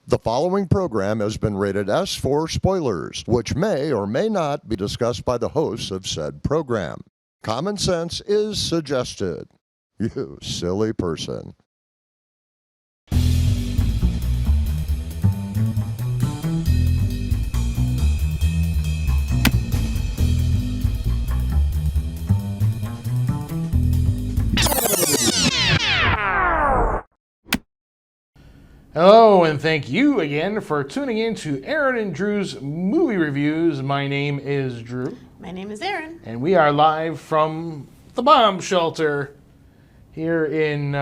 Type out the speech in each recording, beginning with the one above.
The following program has been rated S for spoilers, which may or may not be discussed by the hosts of said program. Common sense is suggested. You silly person. Hello, and thank you again for tuning in to Erin and Drew's movie reviews. My name is Drew. My name is Erin. And we are live from the bomb shelter here in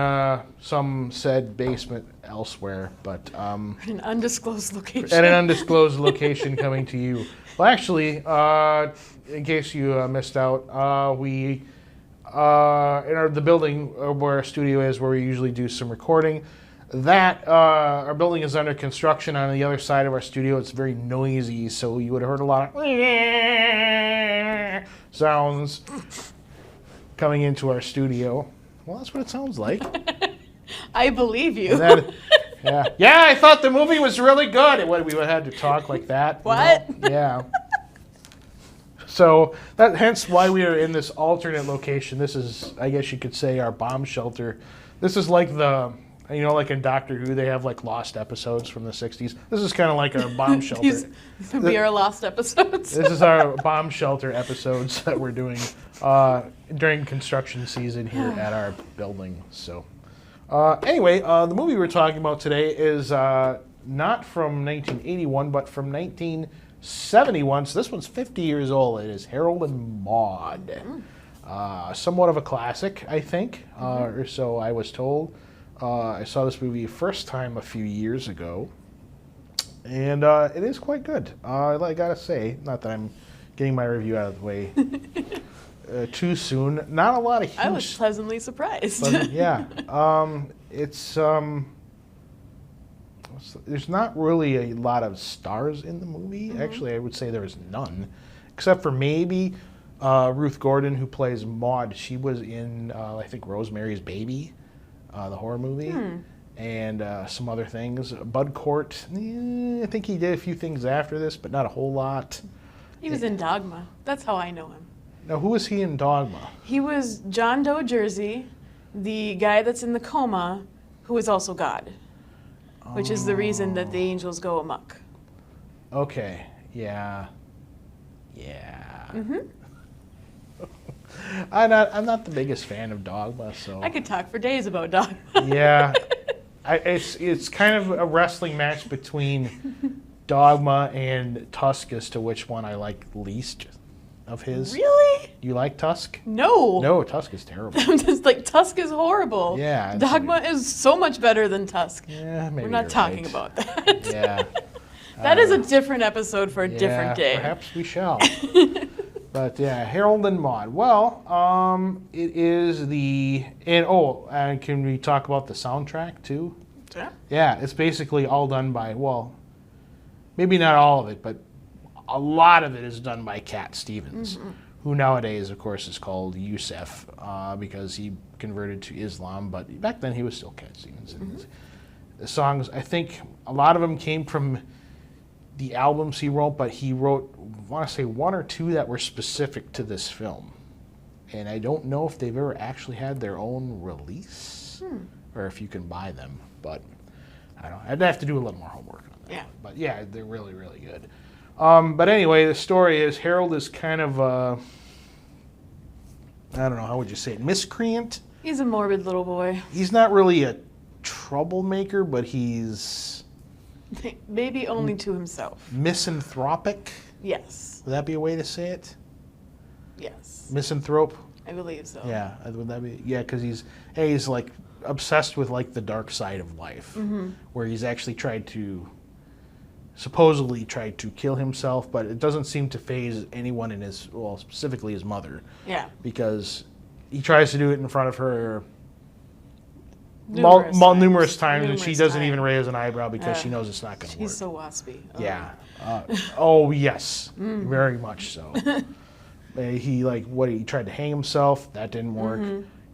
some said basement elsewhere, but At an undisclosed location. at an undisclosed location coming to you. Well, actually, in case you missed out, we in the building where our studio is, where we usually do some recording. That our building is under construction on the other side of our studio. It's very noisy, so you would have heard a lot of sounds coming into our studio. Well, that's what it sounds like. I believe you. Yeah, I thought the movie was really good. We would have had to talk like that. What? You know? Yeah. So hence why we are in this alternate location. This is, I guess you could say, our bomb shelter. This is like like in Doctor Who, they have like lost episodes from the 60s. This is kind of like our bomb shelter. These would be our lost episodes. This is our bomb shelter episodes that we're doing during construction season here at our building. So anyway, the movie we're talking about today is not from 1981, but from 1971. So this one's 50 years old. It is Harold and Maude. Somewhat of a classic, I think, or so I was told. I saw this movie first time a few years ago, and it is quite good. I gotta say, not that I'm getting my review out of the way too soon. Not a lot of huge... I was pleasantly surprised. Yeah. There's not really a lot of stars in the movie. Mm-hmm. Actually, I would say there is none, except for maybe Ruth Gordon, who plays Maude. She was in, I think, Rosemary's Baby. The horror movie, and some other things. Bud Cort, I think he did a few things after this, but not a whole lot. He was in Dogma. That's how I know him. Now, who was he in Dogma? He was John Doe Jersey, the guy that's in the coma, who is also God, which is the reason that the angels go amok. Okay, yeah. Mm-hmm. I'm not the biggest fan of Dogma, so I could talk for days about Dogma. Yeah, it's kind of a wrestling match between Dogma and Tusk as to which one I like least of his. Really? You like Tusk? No, Tusk is terrible. I'm just like, Tusk is horrible. Yeah, Dogma is so much better than Tusk. Yeah, maybe we're not talking right. about that. Yeah, that is a different episode for a different day. Perhaps we shall. But yeah, Harold and Maude. Well, it is and can we talk about the soundtrack too? Yeah. Yeah, it's basically all done by, well, maybe not all of it, but a lot of it is done by Cat Stevens, who nowadays, of course, is called Yusef because he converted to Islam, but back then he was still Cat Stevens. And the songs, I think a lot of them came from the albums he wrote, but he wrote, I want to say, one or two that were specific to this film. And I don't know if they've ever actually had their own release or if you can buy them, but I don't know. I'd have to do a little more homework on that. Yeah. But yeah, they're really, really good. But anyway, the story is Harold is kind of I don't know, how would you say it, miscreant? He's a morbid little boy. He's not really a troublemaker, but he's... Maybe only to himself. Misanthropic? Yes. Would that be a way to say it? Yes. Misanthrope? I believe so. Yeah, would that be? Yeah, because he's like obsessed with like the dark side of life, where he's actually supposedly tried to kill himself, but it doesn't seem to faze anyone specifically his mother. Yeah. Because he tries to do it in front of her numerous times, and she doesn't even raise an eyebrow because she knows it's not going to work. She's so waspy. Yeah. Oh yes, very much so. He tried to hang himself. That didn't work.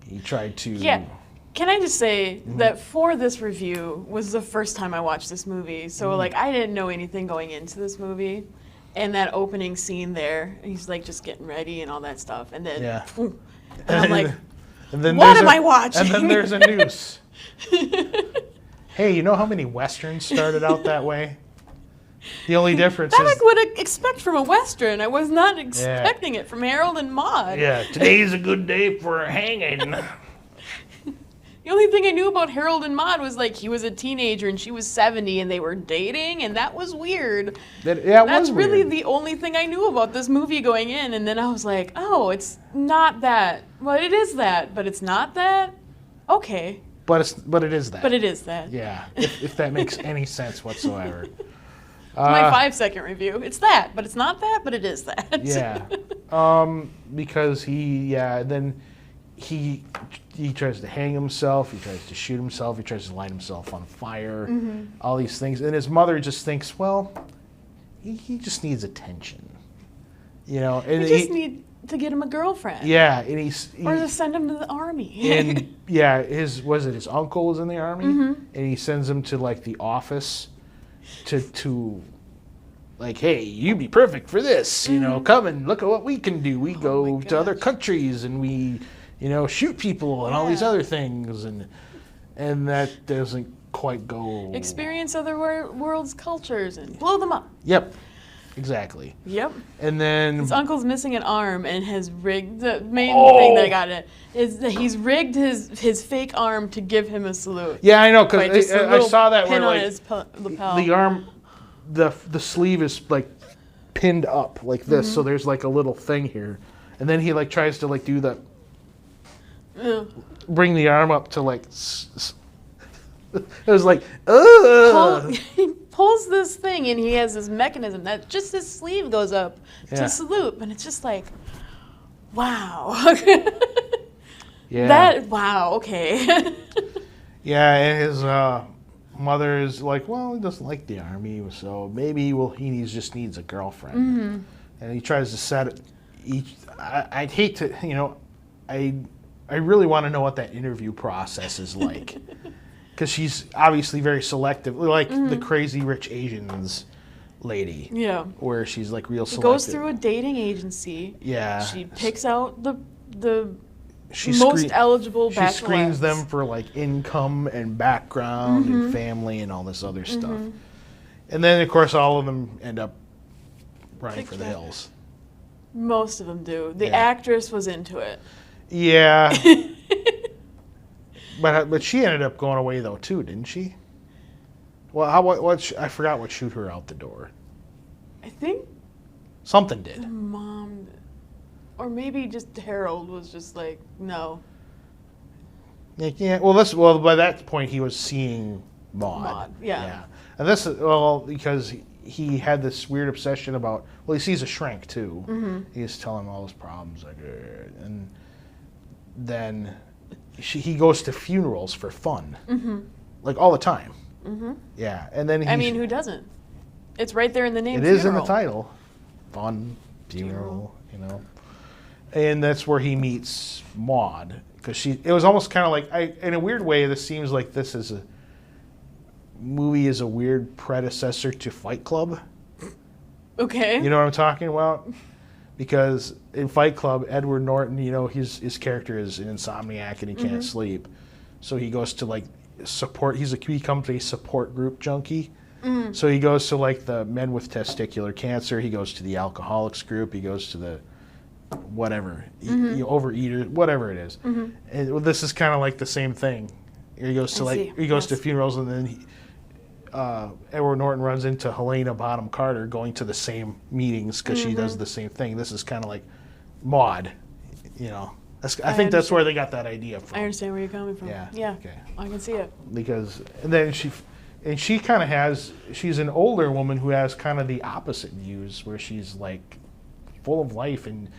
He tried to. Yeah. Can I just say that for this review was the first time I watched this movie, so like I didn't know anything going into this movie, and that opening scene there, he's like just getting ready and all that stuff, and then and I'm like, and then what am I watching? And then there's a noose. Hey, you know how many westerns started out that way? The only difference that is... I would expect from a Western. I was not expecting it from Harold and Maude. Yeah, today's a good day for hanging. The only thing I knew about Harold and Maude was like he was a teenager and she was 70 and they were dating, and that was weird. That's really the only thing I knew about this movie going in, and then I was like, oh, it's not that. Well, it is that, but it's not that? Okay. But it is that. But it is that. Yeah, if that makes any sense whatsoever. My 5-second review. It's that, but it's not that, but it is that. Yeah. Because he tries to hang himself, he tries to shoot himself, he tries to light himself on fire, all these things. And his mother just thinks, well, he just needs attention. You know, and we just need to get him a girlfriend. Yeah, and or to send him to the army. And yeah, his uncle was in the army, and he sends him to like the office to like, hey, you'd be perfect for this, you know, come and look at what we can do. We go to other countries and we, you know, shoot people and all these other things, and that doesn't quite go. Experience other world's cultures and blow them up. Yep, exactly. Yep. And then his uncle's missing an arm and has rigged the main thing that I got it is that he's rigged his fake arm to give him a salute. Yeah, I know, because I saw that where like his lapel. The arm, the sleeve is like pinned up like this, so there's like a little thing here, and then he like tries to like do the bring the arm up to like. It was like, he pulls this thing and he has this mechanism that just his sleeve goes up to salute, and it's just like, wow. Okay. Yeah, and his mother is like, well, he doesn't like the army, so maybe he just needs a girlfriend. And he tries to set it. I'd hate to, you know, I really want to know what that interview process is like. Because she's obviously very selective, like the Crazy Rich Asians lady. Yeah. Where she's like real selective. Goes through a dating agency. Yeah. She picks out the most eligible bachelorettes. She screens them for like income and background and family and all this other stuff. And then, of course, all of them end up running for the hills. Most of them do. The actress was into it. Yeah. But she ended up going away though too, didn't she? Well, I forgot what shoot her out the door. I think something did. The mom, or maybe just Harold was just like, no. Yeah. Well, by that point he was seeing Maude. Yeah. And because he had this weird obsession about. Well, he sees a shrink too. He's telling him all his problems, and then. He goes to funerals for fun, like all the time. Yeah, and then who doesn't? It's right there in the name. It is in the title, fun funeral. You know, and that's where he meets Maude because it was almost kind of like in a weird way. This seems like this is a weird predecessor to Fight Club. Okay. You know what I'm talking about? Because in Fight Club, Edward Norton, you know, his character is an insomniac and he can't sleep. So he goes to like support, he becomes a support group junkie. So he goes to like the men with testicular cancer, he goes to the alcoholics group, he goes to the whatever, overeater, whatever it is. And this is kind of like the same thing. He goes to to funerals, and then Edward Norton runs into Helena Bonham Carter going to the same meetings because she does the same thing. This is kind of like Maude, you know. I think that's where they got that idea from. I understand where you're coming from. Yeah. Okay. I can see it. Because she kind of she's an older woman who has kind of the opposite views, where she's like full of life, and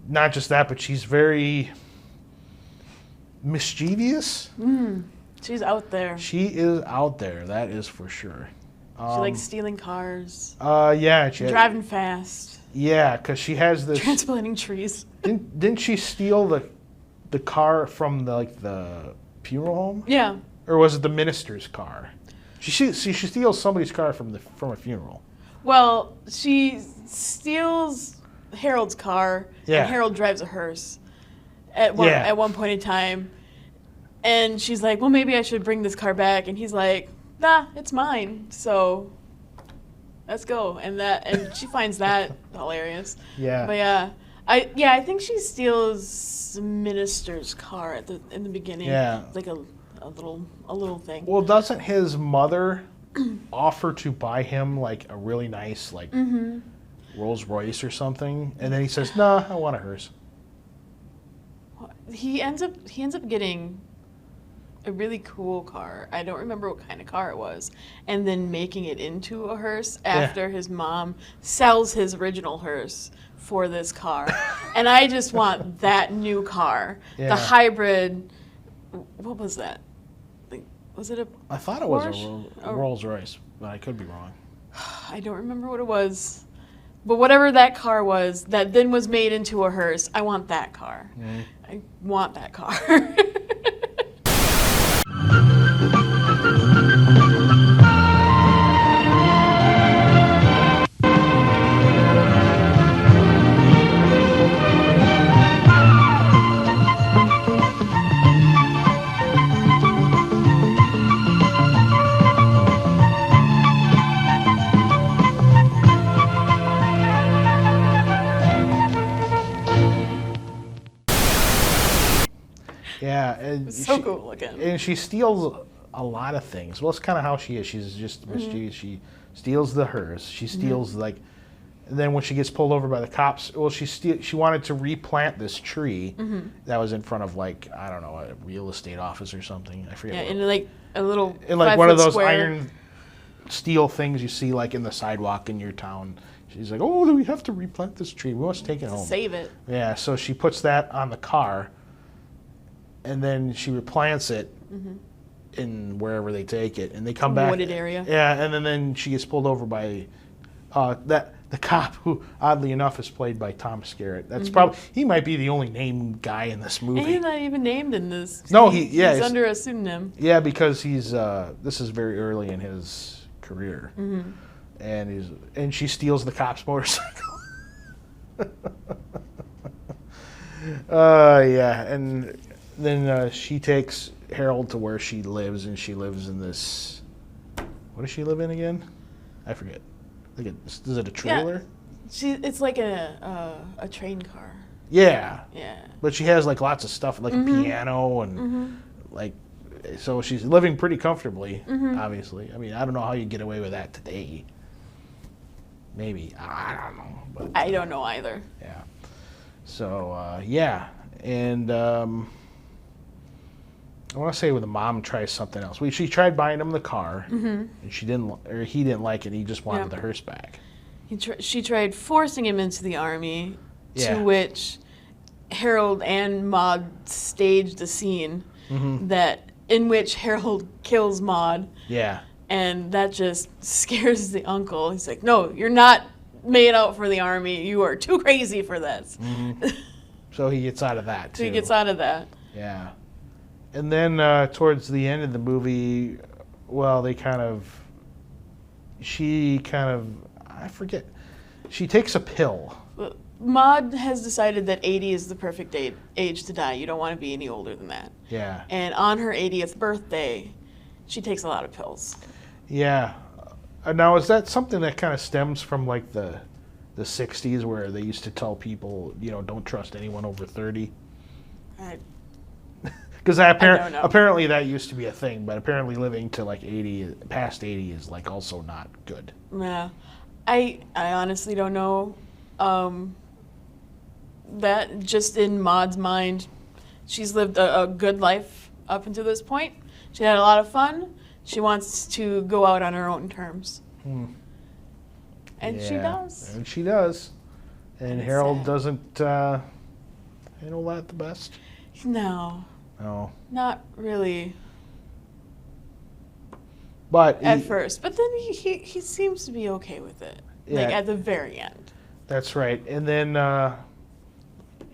not just that, but she's very mischievous. She's out there. She is out there, that is for sure. She likes stealing cars. Yeah. Driving fast. Yeah, because she has this... Transplanting trees. Didn't she steal the car from the funeral home? Yeah. Or was it the minister's car? She steals somebody's car from a funeral. Well, she steals Harold's car, and Harold drives a hearse at one point in time. And she's like, well, maybe I should bring this car back. And he's like, nah, it's mine. So let's go. And she finds that hilarious. Yeah. But yeah. I think she steals the minister's car in the beginning. Yeah. Like a little thing. Well, doesn't his mother offer to buy him like a really nice Rolls Royce or something? And then he says, nah, I want a hearse. He ends up getting a really cool car. I don't remember what kind of car it was. And then making it into a hearse after his mom sells his original hearse for this car. And I just want that new car. Yeah. The hybrid, what was that? Was it a I thought it was a Rolls Royce, but I could be wrong. I don't remember what it was. But whatever that car was that then was made into a hearse, I want that car. I want that car. Yeah, and so cool looking. And she steals a lot of things. Well, it's kind of how she is. She's just mischievous. She steals the hearse. She steals and then when she gets pulled over by the cops, well, she wanted to replant this tree that was in front of I don't know, a real estate office or something. I forget. Yeah, in a little in one of those square. iron steel things you see in the sidewalk in your town. She's like, oh, we have to replant this tree. We must take it home. Save it. Yeah, so she puts that on the car. And then she replants it in wherever they take it, and they come back. Wooded area. Yeah, and then she gets pulled over by the cop, who oddly enough is played by Tom Skerritt. That's probably he might be the only named guy in this movie. And he's not even named in this. No, he's under a pseudonym. Yeah, because he's this is very early in his career, and she steals the cop's motorcycle. And then she takes Harold to where she lives, and she lives in this. What does she live in again? I forget. Is it a trailer? Yeah. It's like a train car. Yeah. Yeah. But she has lots of stuff, a piano and so she's living pretty comfortably. Obviously, I mean, I don't know how you get away with that today. Maybe I don't know. But I don't know either. Yeah. So and. I want to say when the mom tries something else. She tried buying him the car, and he didn't like it. He just wanted the hearse back. She tried forcing him into the army, to which Harold and Maude staged a scene in which Harold kills Maude. Yeah. And that just scares the uncle. He's like, no, you're not made out for the army. You are too crazy for this. So he gets out of that, too. Yeah. And then towards the end of the movie, well, I forget. She takes a pill. Maude has decided that 80 is the perfect age to die. You don't want to be any older than that. Yeah. And on her 80th birthday, she takes a lot of pills. Yeah. Now, is that something that kind of stems from the 60s where they used to tell people, don't trust anyone over 30? Because apparently that used to be a thing, but apparently living to 80, past 80 is also not good. Yeah, I honestly don't know. That just in Maude's mind, she's lived a good life up until this point. She had a lot of fun. She wants to go out on her own terms, and she does. And she does. And Harold doesn't handle that the best. No. No. Not really. But at first. But then he seems to be okay with it. At the very end. That's right. And then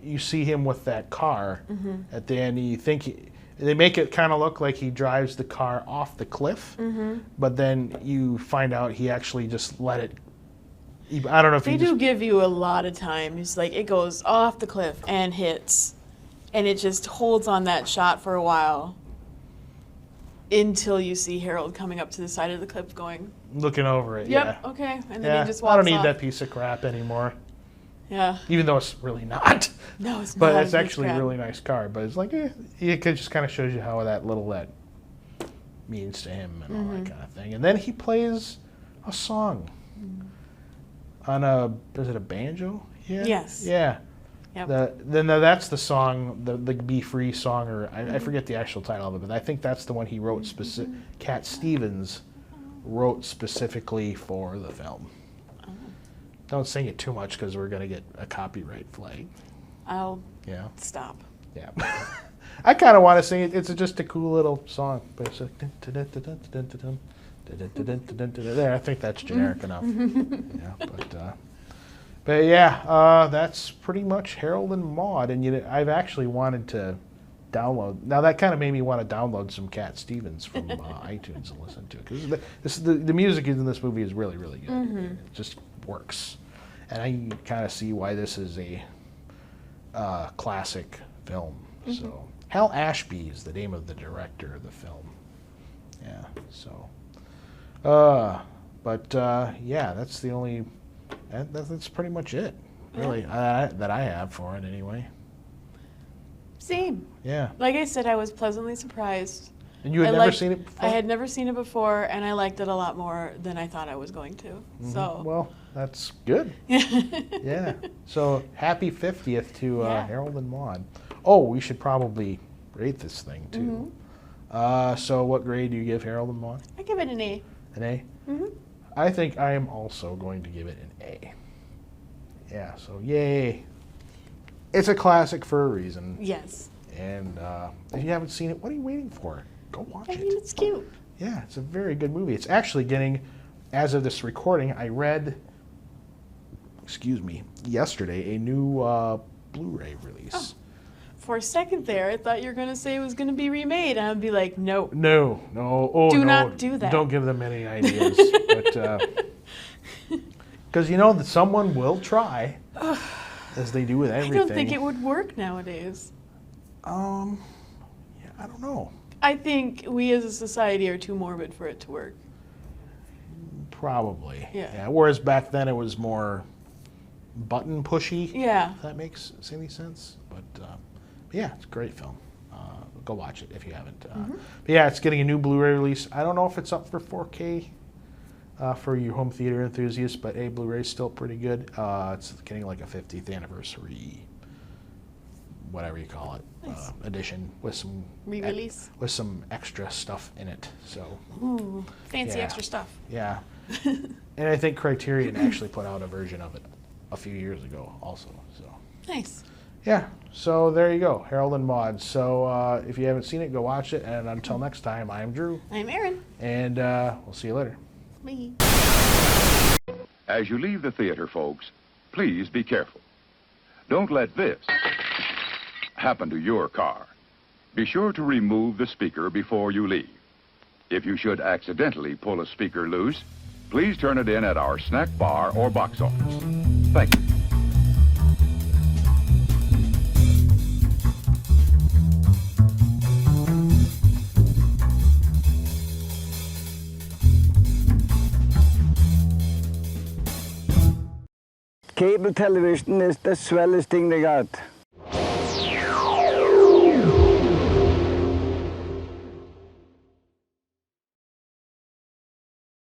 you see him with that car at the end, and you think They make it kind of look like he drives the car off the cliff, but then you find out he actually just let it. I don't know if they do give you a lot of time. It's like it goes off the cliff and hits, and it just holds on that shot for a while until you see Harold coming up to the side of the cliff going. Looking over it, Yep, yeah. okay. And then he just walks off. I don't need that piece of crap anymore. Yeah. Even though it's really not. No, it's not. But it's actually a really nice car. But it's like, it just kind of shows you how that means to him and all that kind of thing. And then he plays a song on is it a banjo? Yeah. Yes. Yeah. Yep. That's the song, the Be Free song, or I forget the actual title of it, but I think that's the one he wrote Cat Stevens wrote specifically for the film. Don't sing it too much because we're going to get a copyright flag. I'll stop. Yeah. I kind of want to sing it. It's just a cool little song. But it's like, there, I think that's generic enough. Yeah, but yeah, that's pretty much Harold and Maude. And I've actually wanted to download. Now that kind of made me want to download some Cat Stevens from iTunes and listen to it because the music in this movie is really, really good. It just works, and I kind of see why this is a classic film. So Hal Ashby is the name of the director of the film. Yeah. So, yeah, that's the only. That's pretty much it, really, that I have for it anyway. Same. Yeah. Like I said, I was pleasantly surprised. And you had never seen it before? I had never seen it before, and I liked it a lot more than I thought I was going to. So. Well, that's good. Yeah. So happy 50th to Harold and Maude. Oh, we should probably rate this thing too. So what grade do you give Harold and Maude? I give it an A. An A? I think I am also going to give it an A. Yeah, so yay. It's a classic for a reason. Yes. And if you haven't seen it, what are you waiting for? Go watch it. I mean, it's cute. Yeah, it's a very good movie. It's actually getting, as of this recording, I read, yesterday, a new Blu-ray release. Oh. For a second there, I thought you were going to say it was going to be remade, and I'd be like, no. No. Oh, do not do that. Don't give them any ideas. Because that someone will try, as they do with everything. I don't think it would work nowadays. Yeah, I don't know. I think we as a society are too morbid for it to work. Probably. Yeah. Whereas back then it was more button pushy. Yeah. If that makes any sense. But yeah, it's a great film. Go watch it if you haven't. But yeah, it's getting a new Blu-ray release. I don't know if it's up for 4K for your home theater enthusiasts, but Blu-ray is still pretty good. It's getting like a 50th anniversary, whatever you call it, nice. edition with some re-release with some extra stuff in it. So ooh, fancy extra stuff. Yeah, and I think Criterion actually put out a version of it a few years ago, also. So nice. Yeah, so there you go, Harold and Maude. So if you haven't seen it, go watch it. And until next time, I'm Drew. I'm Erin. And we'll see you later. Bye. As you leave the theater, folks, please be careful. Don't let this happen to your car. Be sure to remove the speaker before you leave. If you should accidentally pull a speaker loose, please turn it in at our snack bar or box office. Thank you. Cable television is the swellest thing they got.